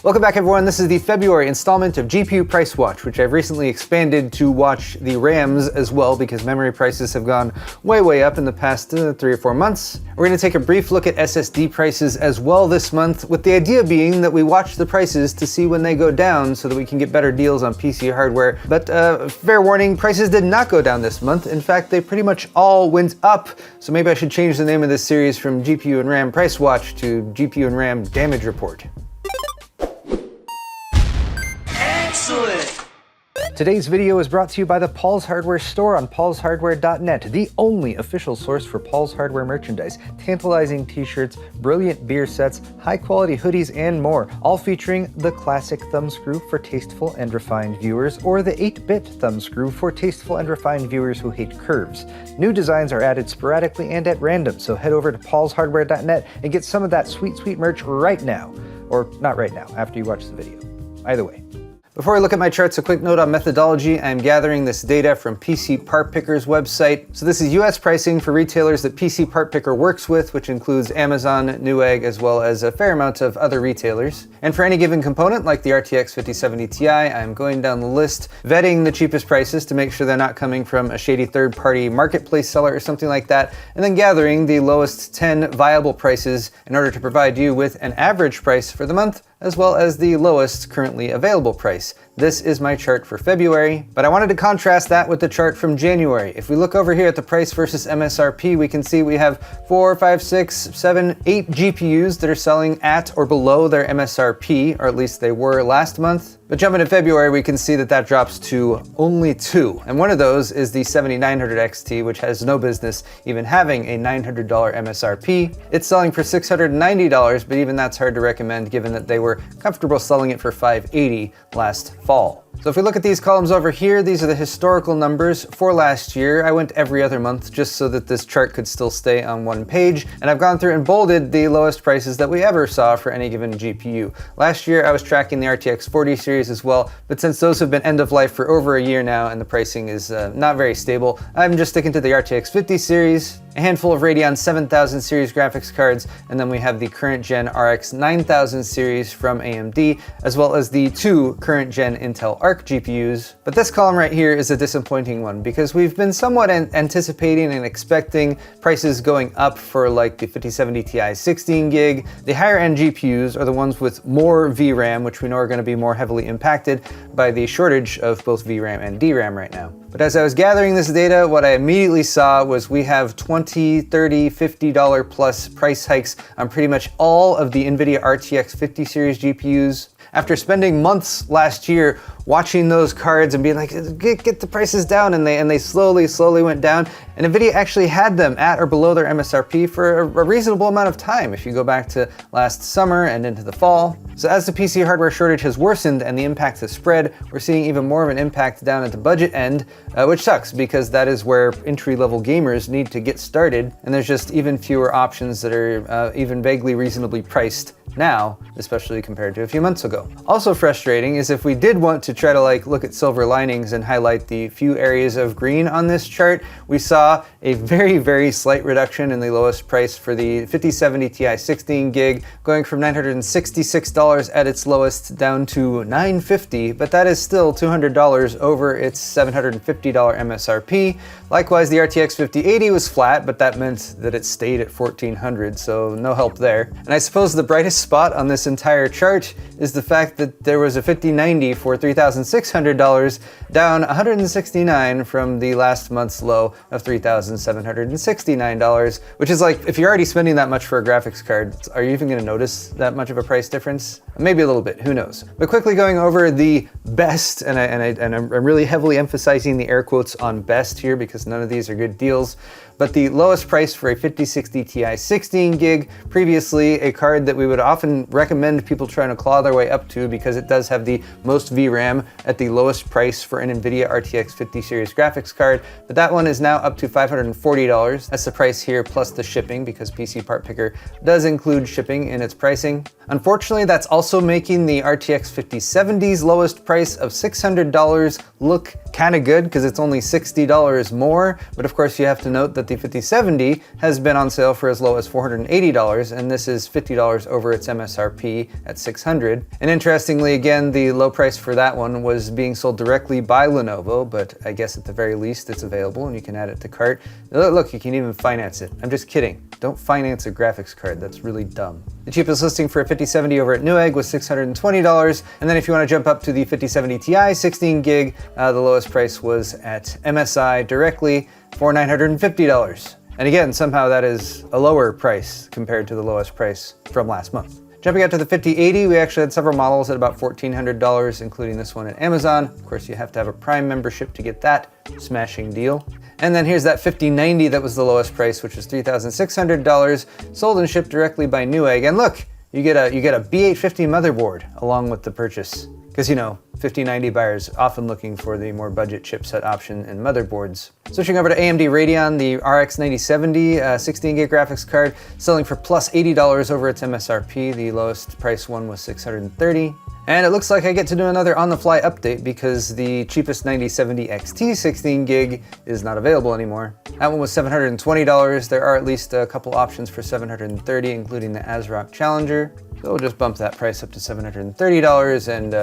Welcome back everyone, this is the February installment of GPU Price Watch, which I've recently expanded to watch the RAMs as well because memory prices have gone way up in the past 3 or 4 months. We're going to take a brief look at SSD prices as well this month, with the idea being that we watch the prices to see when they go down so that we can get better deals on PC hardware. But fair warning, prices did not go down this month. In fact, they pretty much all went up, so maybe I should change the name of this series from GPU and RAM Price Watch to GPU and RAM Damage Report. Excellent! Today's video is brought to you by the Paul's Hardware store on paulshardware.net, the only official source for Paul's Hardware merchandise. Tantalizing t-shirts, brilliant beer sets, high-quality hoodies, and more, all featuring the classic thumbscrew for tasteful and refined viewers, or the 8-bit thumbscrew for tasteful and refined viewers who hate curves. New designs are added sporadically and at random, so head over to paulshardware.net and get some of that sweet merch right now. Or not right now, after you watch the video. Either way. Before I look at my charts, a quick note on methodology. I'm gathering this data from PCPartPicker's website. So this is US pricing for retailers that PCPartPicker works with, which includes Amazon, Newegg, as well as a fair amount of other retailers. And for any given component, like the RTX 5070 Ti, I'm going down the list, vetting the cheapest prices to make sure they're not coming from a shady third-party marketplace seller or something like that, and then gathering the lowest 10 viable prices in order to provide you with an average price for the month, as well as the lowest currently available price. This is my chart for February, but I wanted to contrast that with the chart from January. If we look over here at the price versus MSRP, we can see we have 4, 5, 6, 7, 8 GPUs that are selling at or below their MSRP, or at least they were last month. But jumping to February, we can see that that drops to only 2. And one of those is the 7900 XT, which has no business even having a $900 MSRP. It's selling for $690, but even that's hard to recommend given that they were comfortable selling it for $580 last fall. So if we look at these columns over here, these are the historical numbers for last year. I went every other month just so that this chart could still stay on one page. And I've gone through and bolded the lowest prices that we ever saw for any given GPU. Last year, I was tracking the RTX 40 series as well, but since those have been end of life for over a year now and the pricing is not very stable, I'm just sticking to the RTX 50 series, a handful of Radeon 7000 series graphics cards, and then we have the current gen RX 9000 series from AMD, as well as the 2 current gen Intel Arc GPUs. But this column right here is a disappointing one because we've been somewhat anticipating and expecting prices going up for like the 5070 Ti 16 gig. The higher end GPUs are the ones with more VRAM, which we know are going to be more heavily impacted by the shortage of both VRAM and DRAM right now. But as I was gathering this data, what I immediately saw was we have $20, $30, $50 plus price hikes on pretty much all of the NVIDIA RTX 50 series GPUs. After spending months last year watching those cards and being like, get the prices down, and they slowly went down, and NVIDIA actually had them at or below their MSRP for a reasonable amount of time if you go back to last summer and into the fall. So as the PC hardware shortage has worsened and the impact has spread, we're seeing even more of an impact down at the budget end, which sucks because that is where entry-level gamers need to get started, and there's just even fewer options that are even vaguely reasonably priced now, especially compared to a few months ago. Also frustrating is if we did want to try to look at silver linings and highlight the few areas of green on this chart, we saw a very slight reduction in the lowest price for the 5070 Ti 16 gig, going from $966 at its lowest down to $950, but that is still $200 over its $750 MSRP. Likewise, the RTX 5080 was flat, but that meant that it stayed at $1,400, so no help there. And I suppose the brightest spot on this entire chart is the fact that there was a 5090 for $3,600, down $169 from the last month's low of $3,769, which is like, if you're already spending that much for a graphics card, are you even going to notice that much of a price difference? Maybe a little bit, who knows? But quickly going over the best, and I'm really heavily emphasizing the air quotes on best here because none of these are good deals, but the lowest price for a 5060 Ti 16 gig, previously a card that we would often recommend people trying to claw their way up to because it does have the most VRAM at the lowest price for an NVIDIA RTX 50 series graphics card, but that one is now up to $540. That's the price here plus the shipping because PCPartPicker does include shipping in its pricing. Unfortunately, that's also making the RTX 5070's lowest price of $600 look kind of good because it's only $60 more, but of course you have to note that the the 5070 has been on sale for as low as $480, and this is $50 over its MSRP at $600. And interestingly, again, the low price for that one was being sold directly by Lenovo, but I guess at the very least it's available and you can add it to cart. Look, you can even finance it. I'm just kidding. Don't finance a graphics card, that's really dumb. The cheapest listing for a 5070 over at Newegg was $620, and then if you want to jump up to the 5070 Ti 16 gig, the lowest price was at MSI directly for $950. And again, somehow that is a lower price compared to the lowest price from last month. Jumping out to the 5080, we actually had several models at about $1,400, including this one at Amazon. Of course, you have to have a Prime membership to get that smashing deal. And then here's that 5090 that was the lowest price, which was $3,600, sold and shipped directly by Newegg. And look, you get a B850 motherboard along with the purchase. Because, you know, 5090 buyers often looking for the more budget chipset option in motherboards. Switching over to AMD Radeon, the RX 9070 16 gig graphics card selling for plus $80 over its MSRP. The lowest price one was $630. And it looks like I get to do another on-the-fly update because the cheapest 9070 XT 16 gig is not available anymore. That one was $720. There are at least a couple options for $730, including the ASRock Challenger. So we'll just bump that price up to $730, and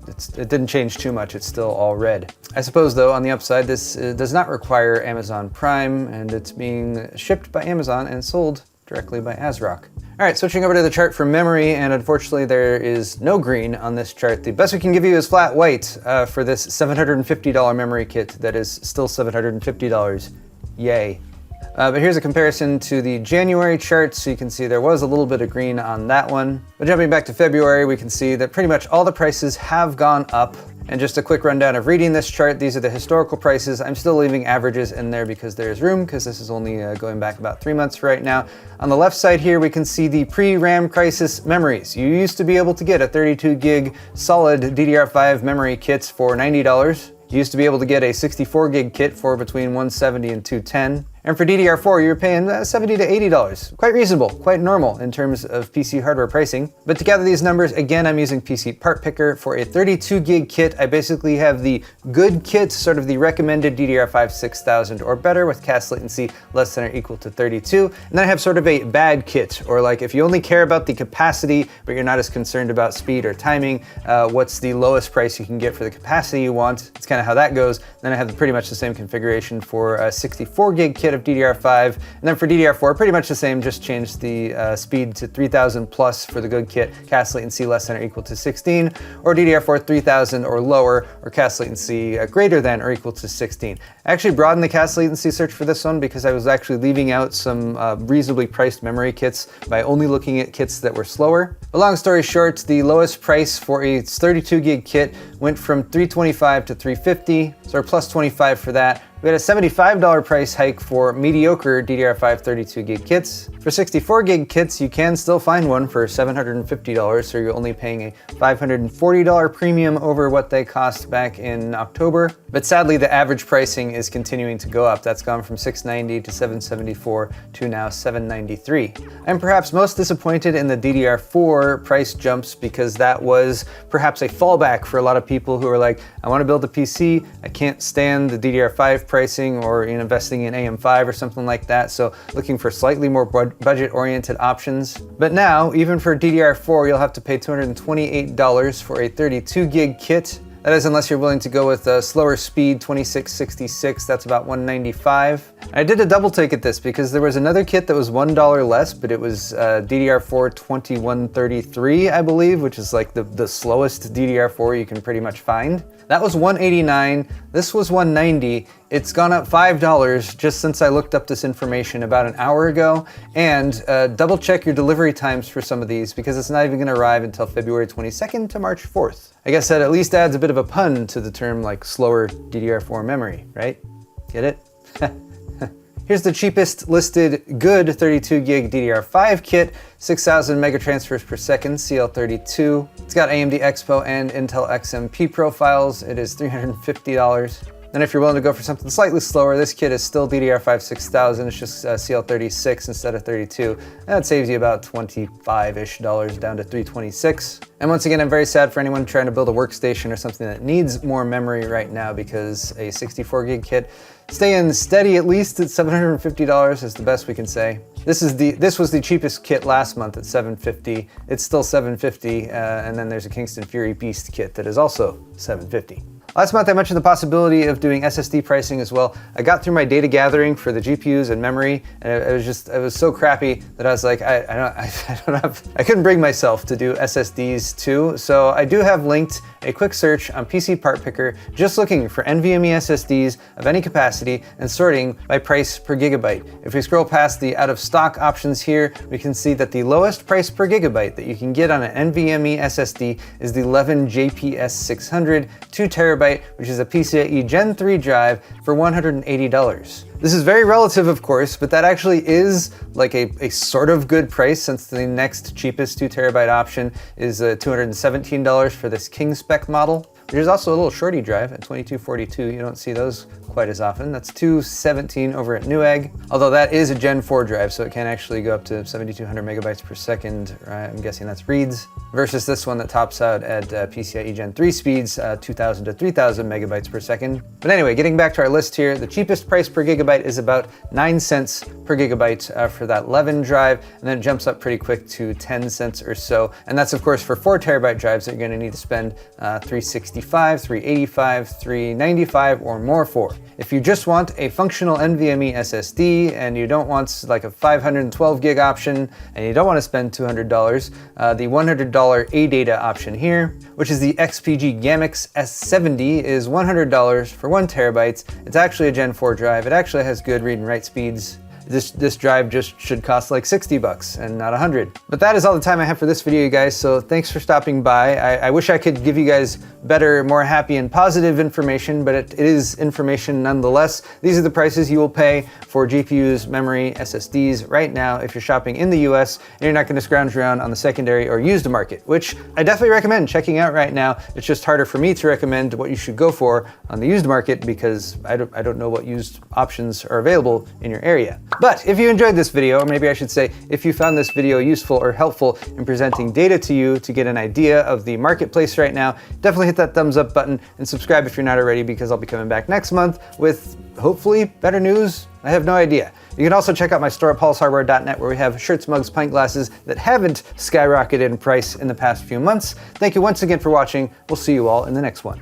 it didn't change too much. It's still all red. I suppose, though, on the upside, this does not require Amazon Prime, and it's being shipped by Amazon and sold directly by ASRock. All right, switching over to the chart for memory, and unfortunately there is no green on this chart. The best we can give you is flat white for this $750 memory kit that is still $750. Yay. But here's a comparison to the January chart, so you can see there was a little bit of green on that one. But jumping back to February, we can see that pretty much all the prices have gone up. And just a quick rundown of reading this chart, these are the historical prices. I'm still leaving averages in there because there's room, because this is only going back about 3 months right now. On the left side here, we can see the pre-RAM crisis memories. You used to be able to get a 32 gig solid DDR5 memory kits for $90. You used to be able to get a 64 gig kit for between $170 and $210. And for DDR4, you're paying $70 to $80. Quite reasonable, quite normal in terms of PC hardware pricing. But to gather these numbers, again, I'm using PCPartPicker. For a 32 gig kit, I basically have the good kit, sort of the recommended DDR5 6000 or better with CAS latency less than or equal to 32. And then I have sort of a bad kit, or like if you only care about the capacity, but you're not as concerned about speed or timing, what's the lowest price you can get for the capacity you want? It's kind of how that goes. Then I have pretty much the same configuration for a 64 gig kit of DDR5, and then for DDR4, pretty much the same, just changed the speed to 3000 plus for the good kit, CAS latency less than or equal to 16, or DDR4 3000 or lower, or CAS latency greater than or equal to 16. I actually broadened the CAS latency search for this one because I was actually leaving out some reasonably priced memory kits by only looking at kits that were slower. But long story short, the lowest price for a 32 gig kit went from $325 to $350, so plus $25 for that. We had a $75 price hike for mediocre DDR5 32 gig kits. For 64 gig kits, you can still find one for $750, so you're only paying a $540 premium over what they cost back in October. But sadly, the average pricing is continuing to go up. That's gone from $690 to $774 to now $793. I'm perhaps most disappointed in the DDR4 price jumps because that was perhaps a fallback for a lot of people who are like, I want to build a PC, I can't stand the DDR5 pricing, or investing in AM5 or something like that, so looking for slightly more budget-oriented options. But now, even for DDR4, you'll have to pay $228 for a 32 gig kit. That is, unless you're willing to go with a slower speed, 2666, that's about $195. I did a double take at this because there was another kit that was $1 less, but it was DDR4 2133, I believe, which is like the slowest DDR4 you can pretty much find. That was $189, this was $190. It's gone up $5 just since I looked up this information about an hour ago. And double check your delivery times for some of these because it's not even gonna arrive until February 22nd to March 4th. I guess that at least adds a bit of a pun to the term like slower DDR4 memory, right? Get it? Here's the cheapest listed good 32 gig DDR5 kit, 6,000 megatransfers per second, CL32. It's got AMD Expo and Intel XMP profiles. It is $350. Then if you're willing to go for something slightly slower, this kit is still DDR5 6000. It's just CL36 instead of 32. That saves you about $25-ish down to $326. And once again, I'm very sad for anyone trying to build a workstation or something that needs more memory right now, because a 64 gig kit staying steady at least at $750 is the best we can say. This was the cheapest kit last month at $750. It's still $750, and then there's a Kingston Fury Beast kit that is also $750. Last month I mentioned the possibility of doing SSD pricing as well. I got through my data gathering for the GPUs and memory, and it was so crappy that I was like, I couldn't bring myself to do SSDs too. So I do have linked a quick search on PCPartPicker, just looking for NVMe SSDs of any capacity and sorting by price per gigabyte. If we scroll past the out of stock options here, we can see that the lowest price per gigabyte that you can get on an NVMe SSD is the 11 JPS 600 2 terabyte, which is a PCIe Gen 3 drive for $180. This is very relative, of course, but that actually is like a sort of good price, since the next cheapest 2 terabyte option is $217 for this King spec model. There's also a little shorty drive at 2242. You don't see those quite as often. That's $217 over at Newegg, although that is a Gen 4 drive, so it can actually go up to 7,200 megabytes per second. I'm guessing that's reads, versus this one that tops out at PCIe Gen 3 speeds, 2,000 to 3,000 megabytes per second. But anyway, getting back to our list here, the cheapest price per gigabyte is about 9 cents per gigabyte for that 11 drive, and then it jumps up pretty quick to 10 cents or so. And that's of course for 4 terabyte drives that you're gonna need to spend $365, $385, $395 or more for. If you just want a functional NVMe SSD and you don't want like a 512 gig option and you don't want to spend $200, the $100 ADATA option here, which is the XPG Gamix S70, is $100 for 1 terabyte. It's actually a Gen 4 drive. It actually has good read and write speeds. This drive just should cost like $60 and not $100. But that is all the time I have for this video, you guys, so thanks for stopping by. I wish I could give you guys better, more happy and positive information, but it is information nonetheless. These are the prices you will pay for GPUs, memory, SSDs right now if you're shopping in the US and you're not gonna scrounge around on the secondary or used market, which I definitely recommend checking out right now. It's just harder for me to recommend what you should go for on the used market because I don't know what used options are available in your area. But if you enjoyed this video, or maybe I should say, if you found this video useful or helpful in presenting data to you to get an idea of the marketplace right now, definitely hit that thumbs up button and subscribe if you're not already, because I'll be coming back next month with hopefully better news. I have no idea. You can also check out my store at paulshardware.net, where we have shirts, mugs, pint glasses that haven't skyrocketed in price in the past few months. Thank you once again for watching. We'll see you all in the next one.